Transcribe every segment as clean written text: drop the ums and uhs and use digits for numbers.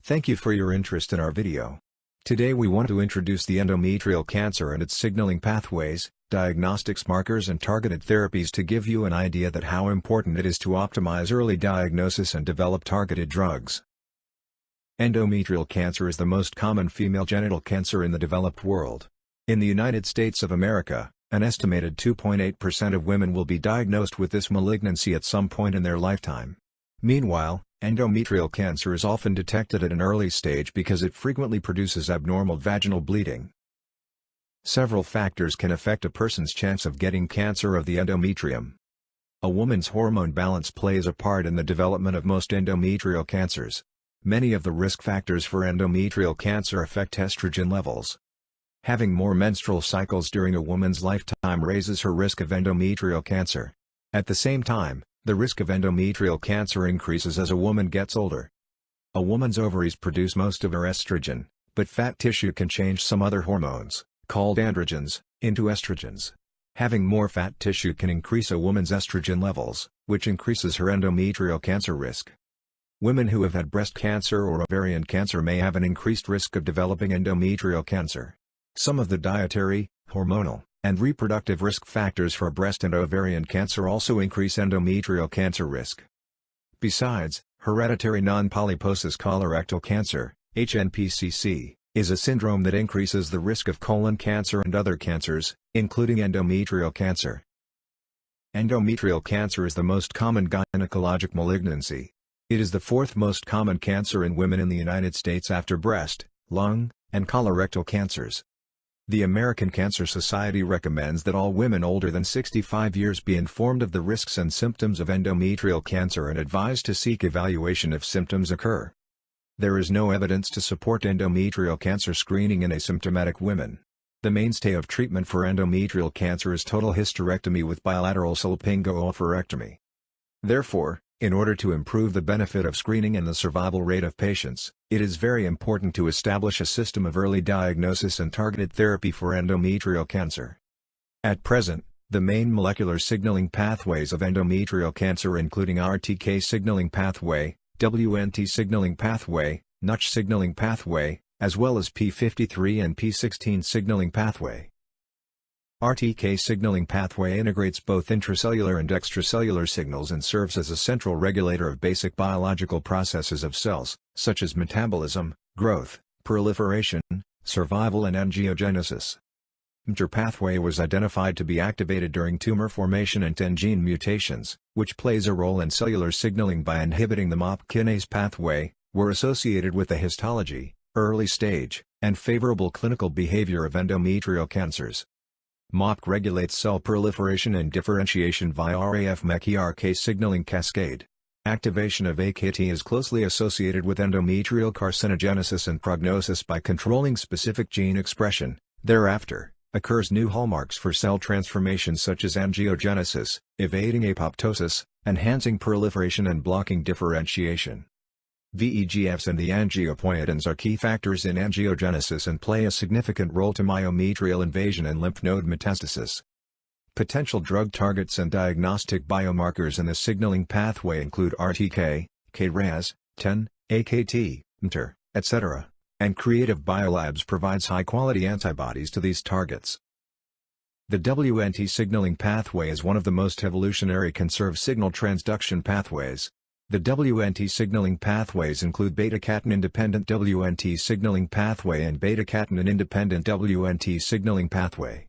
Thank you for your interest in our video. Today we want to introduce the endometrial cancer and its signaling pathways, diagnostics markers and targeted therapies to give you an idea that how important it is to optimize early diagnosis and develop targeted drugs. Endometrial cancer is the most common female genital cancer in the developed world. In the United States of America, an estimated 2.8% of women will be diagnosed with this malignancy at some point in their lifetime. Meanwhile, endometrial cancer is often detected at an early stage because it frequently produces abnormal vaginal bleeding. Several factors can affect a person's chance of getting cancer of the endometrium. A woman's hormone balance plays a part in the development of most endometrial cancers. Many of the risk factors for endometrial cancer affect estrogen levels. Having more menstrual cycles during a woman's lifetime raises her risk of endometrial cancer. At the same time, the risk of endometrial cancer increases as a woman gets older. A woman's ovaries produce most of her estrogen, but fat tissue can change some other hormones, called androgens, into estrogens. Having more fat tissue can increase a woman's estrogen levels, which increases her endometrial cancer risk. Women who have had breast cancer or ovarian cancer may have an increased risk of developing endometrial cancer. Some of the dietary, hormonal, and reproductive risk factors for breast and ovarian cancer also increase endometrial cancer risk. Besides, hereditary non-polyposis colorectal cancer, HNPCC, is a syndrome that increases the risk of colon cancer and other cancers, including endometrial cancer. Endometrial cancer is the most common gynecologic malignancy. It is the fourth most common cancer in women in the United States after breast, lung, and colorectal cancers. The American Cancer Society recommends that all women older than 65 years be informed of the risks and symptoms of endometrial cancer and advised to seek evaluation if symptoms occur. There is no evidence to support endometrial cancer screening in asymptomatic women. The mainstay of treatment for endometrial cancer is total hysterectomy with bilateral salpingo-oophorectomy. Therefore, in order to improve the benefit of screening and the survival rate of patients, it is very important to establish a system of early diagnosis and targeted therapy for endometrial cancer. At present, the main molecular signaling pathways of endometrial cancer including RTK signaling pathway, WNT signaling pathway, Notch signaling pathway, as well as P53 and P16 signaling pathway. RTK signaling pathway integrates both intracellular and extracellular signals and serves as a central regulator of basic biological processes of cells, such as metabolism, growth, proliferation, survival and angiogenesis. MTR pathway was identified to be activated during tumor formation and 10 gene mutations, which plays a role in cellular signaling by inhibiting the MAP kinase pathway, were associated with the histology, early stage, and favorable clinical behavior of endometrial cancers. MAP regulates cell proliferation and differentiation via RAF-MEK-ERK signaling cascade. Activation of AKT is closely associated with endometrial carcinogenesis and prognosis by controlling specific gene expression. Thereafter, occurs new hallmarks for cell transformation such as angiogenesis, evading apoptosis, enhancing proliferation and blocking differentiation. VEGFs and the angiopoietins are key factors in angiogenesis and play a significant role to myometrial invasion and lymph node metastasis. Potential drug targets and diagnostic biomarkers in the signaling pathway include RTK, KRAS, TEN, AKT, MTR, etc., and Creative Biolabs provides high-quality antibodies to these targets. The WNT signaling pathway is one of the most evolutionary conserved signal transduction pathways. The WNT signaling pathways include beta-catenin-independent WNT signaling pathway and beta-catenin-independent WNT signaling pathway.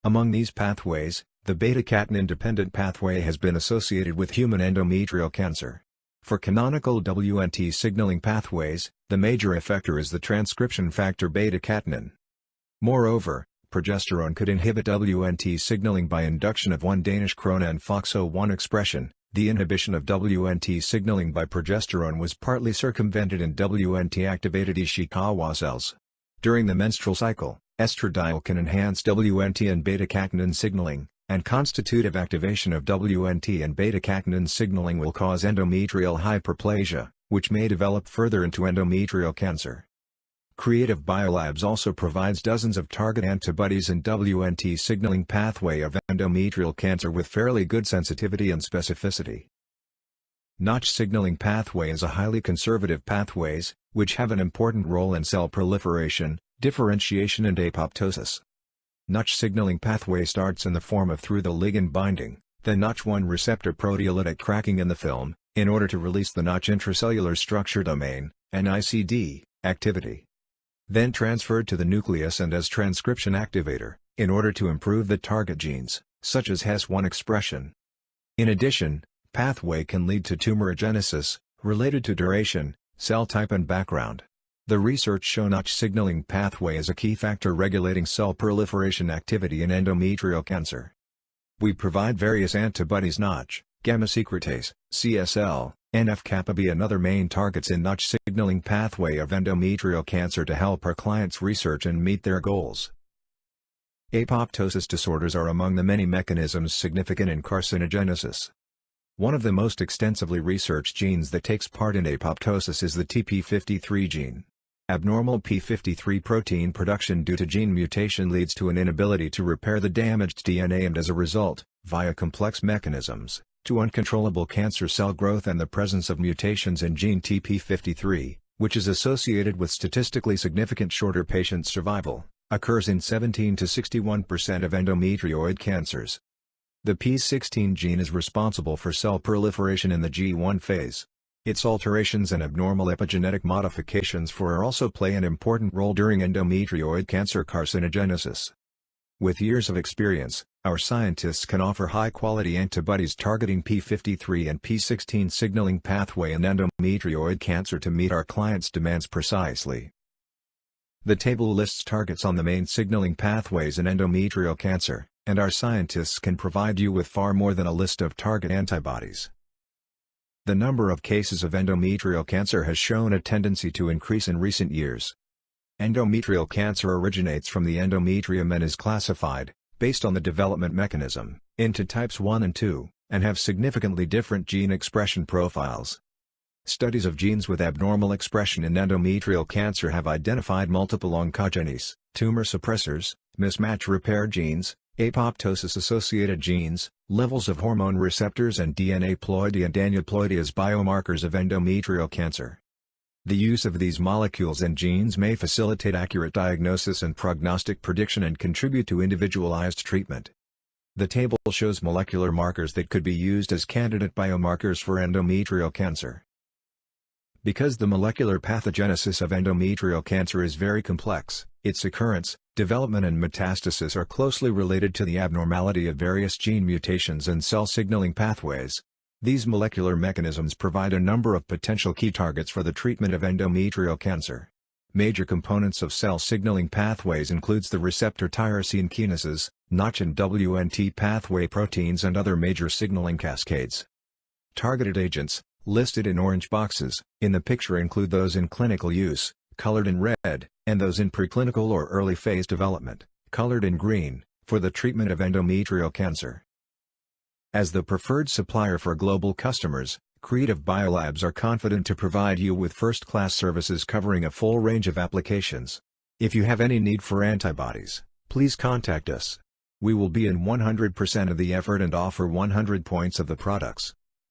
Among these pathways, the beta-catenin-independent pathway has been associated with human endometrial cancer. For canonical WNT signaling pathways, the major effector is the transcription factor beta-catenin. Moreover, progesterone could inhibit WNT signaling by induction of 1-Danish-krona and FOXO1 expression. The inhibition of WNT signaling by progesterone was partly circumvented in WNT-activated Ishikawa cells. During the menstrual cycle, estradiol can enhance WNT and beta-catenin signaling, and constitutive activation of WNT and beta-catenin signaling will cause endometrial hyperplasia, which may develop further into endometrial cancer. Creative Biolabs also provides dozens of target antibodies in WNT signaling pathway of endometrial cancer with fairly good sensitivity and specificity. Notch signaling pathway is a highly conservative pathways, which have an important role in cell proliferation, differentiation and apoptosis. Notch signaling pathway starts in the form of through the ligand binding, the Notch1 receptor proteolytic cracking in the film, in order to release the Notch intracellular structure domain, NICD, activity. Then transferred to the nucleus and as transcription activator, in order to improve the target genes, such as HES1 expression. In addition, pathway can lead to tumorigenesis, related to duration, cell type and background. The research show Notch signaling pathway is a key factor regulating cell proliferation activity in endometrial cancer. We provide various antibodies Notch, gamma secretase, CSL, NF-kappa B and other main targets in Notch signaling pathway of endometrial cancer to help our clients research and meet their goals. Apoptosis disorders are among the many mechanisms significant in carcinogenesis. One of the most extensively researched genes that takes part in apoptosis is the TP53 gene. Abnormal p53 protein production due to gene mutation leads to an inability to repair the damaged DNA and as a result, via complex mechanisms, to uncontrollable cancer cell growth and the presence of mutations in gene TP53, which is associated with statistically significant shorter patient survival, occurs in 17 to 61% of endometrioid cancers. The p16 gene is responsible for cell proliferation in the G1 phase. Its alterations and abnormal epigenetic modifications for also play an important role during endometrioid cancer carcinogenesis. With years of experience, our scientists can offer high-quality antibodies targeting p53 and p16 signaling pathway in endometrioid cancer to meet our clients' demands precisely. The table lists targets on the main signaling pathways in endometrial cancer, and our scientists can provide you with far more than a list of target antibodies. The number of cases of endometrial cancer has shown a tendency to increase in recent years. Endometrial cancer originates from the endometrium and is classified, based on the development mechanism, into types 1 and 2, and have significantly different gene expression profiles. Studies of genes with abnormal expression in endometrial cancer have identified multiple oncogenes, tumor suppressors, mismatch repair genes, apoptosis-associated genes, levels of hormone receptors and DNA ploidy and aneuploidy as biomarkers of endometrial cancer. The use of these molecules and genes may facilitate accurate diagnosis and prognostic prediction and contribute to individualized treatment. The table shows molecular markers that could be used as candidate biomarkers for endometrial cancer. Because the molecular pathogenesis of endometrial cancer is very complex, its occurrence, development and metastasis are closely related to the abnormality of various gene mutations and cell signaling pathways. These molecular mechanisms provide a number of potential key targets for the treatment of endometrial cancer. Major components of cell signaling pathways includes the receptor tyrosine kinases, Notch and WNT pathway proteins and other major signaling cascades. Targeted agents, listed in orange boxes, in the picture include those in clinical use, colored in red, and those in preclinical or early phase development, colored in green, for the treatment of endometrial cancer. As the preferred supplier for global customers, Creative Biolabs are confident to provide you with first-class services covering a full range of applications. If you have any need for antibodies, please contact us. We will be in 100% of the effort and offer 100 points of the products.